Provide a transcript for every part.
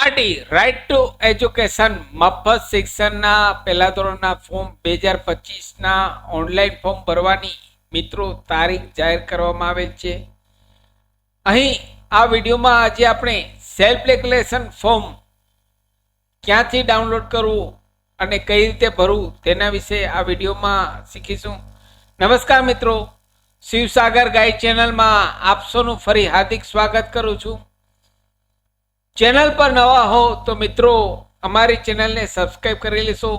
RT right to education મફત શિક્ષણના પહેલા ધોરણના ફોર્મ 2025ના ઓનલાઈન ફોર્મ ભરવાની મિત્રો તારીખ જાહેર કરવામાં આવેલ છે. અહીં આ વિડીયોમાં આજે આપણે સેલ્ફ ડિક્લેરેશન ફોર્મ ક્યાંથી ડાઉનલોડ કરવું અને કઈ રીતે ભરવું તેના વિશે આ વિડીયોમાં શીખીશું. નમસ્કાર મિત્રો, શિવસાગર ગાઈડ ચેનલમાં આપ સૌનું ફરી હાર્દિક સ્વાગત કરું છું. ચેનલ પર નવા હો તો મિત્રો અમારી ચેનલને સબસ્ક્રાઇબ કરી લેશો.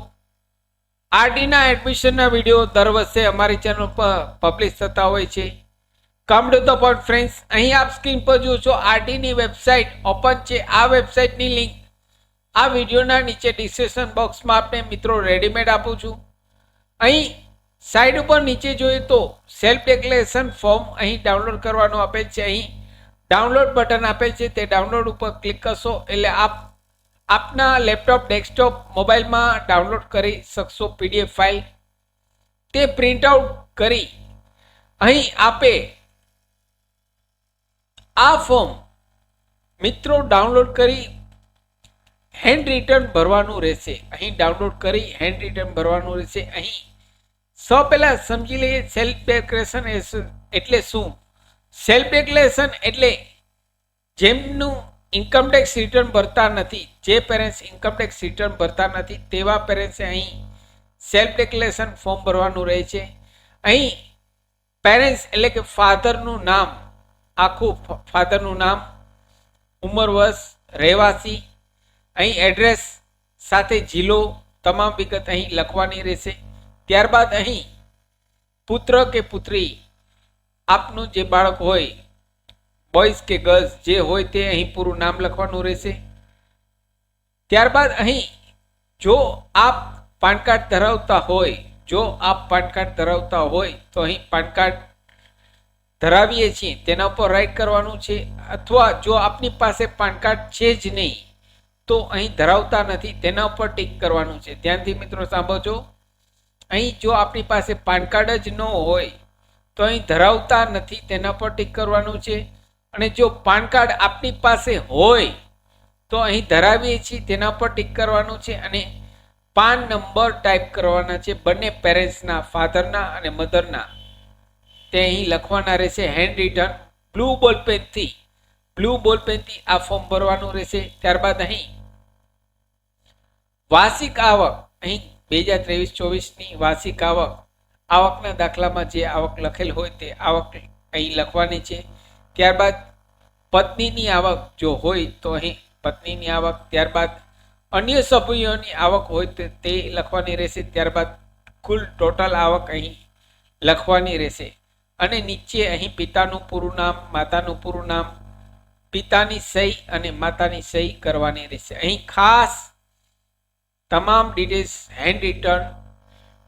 આરટીના એડમિશનના વિડીયો દર વર્ષે અમારી ચેનલ પર પબ્લિશ થતા હોય છે. Come to the point friends, અહીં આપ સ્ક્રીન પર જુઓ છો આરટીની વેબસાઇટ ઓપન છે. આ વેબસાઇટની લિંક આ વિડીયોના નીચે ડિસ્ક્રિપ્શન બોક્સમાં આપને મિત્રો રેડીમેડ આપું છું. અહીં સાઈડ ઉપર નીચે જોઈએ તો સેલ્ફ ડિક્લેરેશન ફોર્મ અહીં ડાઉનલોડ કરવાનું આપેલ છે. અહીં ડાઉનલોડ બટન આપેલ છે, તે ડાઉનલોડ ઉપર ક્લિક કરશો એટલે આપના લેપટોપ, ડેસ્કટોપ, મોબાઈલમાં ડાઉનલોડ કરી શકશો પીડીએફ ફાઇલ. તે પ્રિન્ટ આઉટ કરી અહીં આપે આ ફોર્મ મિત્રો ડાઉનલોડ કરી હેન્ડ રિટર્ન ભરવાનું રહેશે. અહીં ડાઉનલોડ કરી હેન્ડ રિટર્ન ભરવાનું રહેશે. અહીં સૌ પહેલા સમજી લઈએ સેલ્ફ ડિક્લેરેશન એટલે શું. સેલ્ફ ડિક્લેરેશન એટલે જેમનું ઇન્કમટેક્સ રિટર્ન ભરતા નથી, જે પેરેન્ટ્સ ઇન્કમટેક્સ રિટર્ન ભરતા નથી તેવા પેરેન્ટ્સે અહીં સેલ્ફ ડિક્લેરેશન ફોર્મ ભરવાનું રહે છે. અહીં પેરેન્ટ્સ એટલે કે ફાધરનું નામ, આખું ફાધરનું નામ, ઉંમર, વર્ષ, રહેવાસી, અહીં એડ્રેસ સાથે જિલ્લો, તમામ વિગત અહીં લખવાની રહેશે. ત્યારબાદ અહીં પુત્ર કે પુત્રી, આપનું જે બાળક હોય, બોયઝ કે ગર્લ્સ જે હોય તે અહીં પૂરું નામ લખવાનું રહેશે. ત્યારબાદ અહીં જો આપ પાન કાર્ડ ધરાવતા હોય, તો અહીં પાન કાર્ડ ધરાવીએ છીએ તેના ઉપર રાઈટ કરવાનું છે. અથવા જો આપની પાસે પાન કાર્ડ છે જ નહીં તો અહીં ધરાવતા નથી તેના ઉપર ટીક કરવાનું છે. ધ્યાનથી મિત્રો સાંભળજો. અહીં જો આપની પાસે પાન કાર્ડ જ ન હોય તો અહીં ધરાવતા નથી તેના પર ટીક કરવાનું છે. અને જો પાન કાર્ડ આપની પાસે હોય તો અહીં ધરાવીએ છીએ તેના પર ટીક કરવાનું છે. અને પાન નંબર ટાઈપ કરવાના છે, બંને પેરેન્ટ્સના, ફાધરના અને મધરના, તે અહીં લખવાના રહેશે. હેન્ડ રિટન બ્લુ બોલપેનથી આ ફોર્મ ભરવાનું રહેશે. ત્યારબાદ અહીં વાર્ષિક આવક, અહીં 2023-24ની વાર્ષિક આવકના દાખલામાં જે આવક લખેલ હોય તે આવક અહીં લખવાની છે. ત્યારબાદ પત્નીની આવક જો હોય તો અહીં પત્નીની આવક, ત્યારબાદ અન્ય સભ્યોની આવક હોય તો તે લખવાની રહેશે. ત્યારબાદ કુલ ટોટલ આવક અહીં લખવાની રહેશે. અને નીચે અહીં પિતાનું પૂરું નામ, માતાનું પૂરું નામ, પિતાની સહી અને માતાની સહી કરવાની રહેશે. અહીં ખાસ તમામ ડિટેલ્સ હેન્ડ રિટર્ન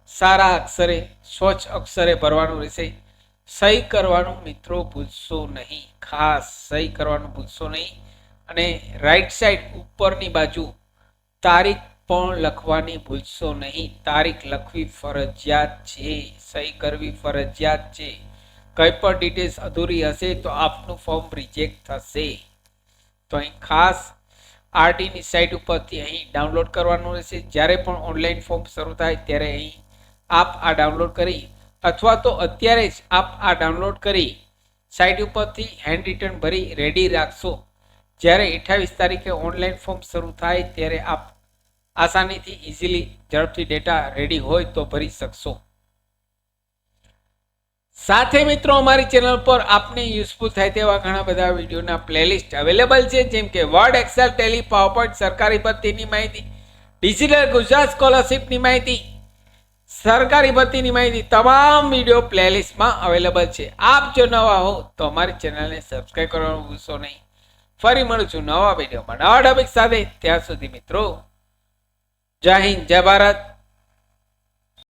સારા અક્ષરે, સ્વચ્છ અક્ષરે ભરવાનું રહેશે. સહી કરવાનું મિત્રો ભૂલશો નહીં, ખાસ સહી કરવાનું ભૂલશો નહીં. અને રાઈટ સાઈડ ઉપરની બાજુ તારીખ પણ લખવાની ભૂલશો નહીં. તારીખ લખવી ફરજિયાત છે, સહી કરવી ફરજિયાત છે. કંઈ પણ ડિટેલ્સ અધૂરી હશે તો આપનું ફોર્મ રિજેક્ટ થશે. તો અહીં ખાસ આરટીની સાઇટ ઉપરથી અહીં ડાઉનલોડ કરવાનું રહેશે. જ્યારે પણ ઓનલાઈન ફોર્મ શરૂ થાય ત્યારે અહીં આપ આ ડાઉનલોડ કરી, અથવા તો અત્યારે જ આપ આ ડાઉનલોડ કરી સાઇટ ઉપરથી હેન્ડ રિટર્ન ભરી રેડી રાખશો. જ્યારે 28 તારીખે ઓનલાઈન ફોર્મ શરૂ થાય ત્યારે આપ આસાનીથી ઇઝીલી ઝડપથી ડેટા રેડી હોય તો ભરી શકશો. સાથે મિત્રો અમારી ચેનલ પર આપને યુઝફુલ થાય તેવા ઘણા બધા વિડીયોના પ્લેલિસ્ટ અવેલેબલ છે, જેમ કે વર્ડ, એક્સેલ, ટેલી, પાવરપોઈન્ટ, સરકારી ભરતીની માહિતી, ડિજિટલ ગુજરાત સ્કોલરશિપની માહિતી, સરકારી ભરતીની માહિતી, તમામ વિડીયો પ્લેલિસ્ટમાં અવેલેબલ છે. આપ જો નવા હો તો અમારી ચેનલને સબસ્ક્રાઈબ કરવાનું ભૂલશો નહીં. ફરી મળું છું નવા વિડીયોમાં નવા ટોપિક સાથે. ત્યાં સુધી મિત્રો જય હિન્દ, જય ભારત.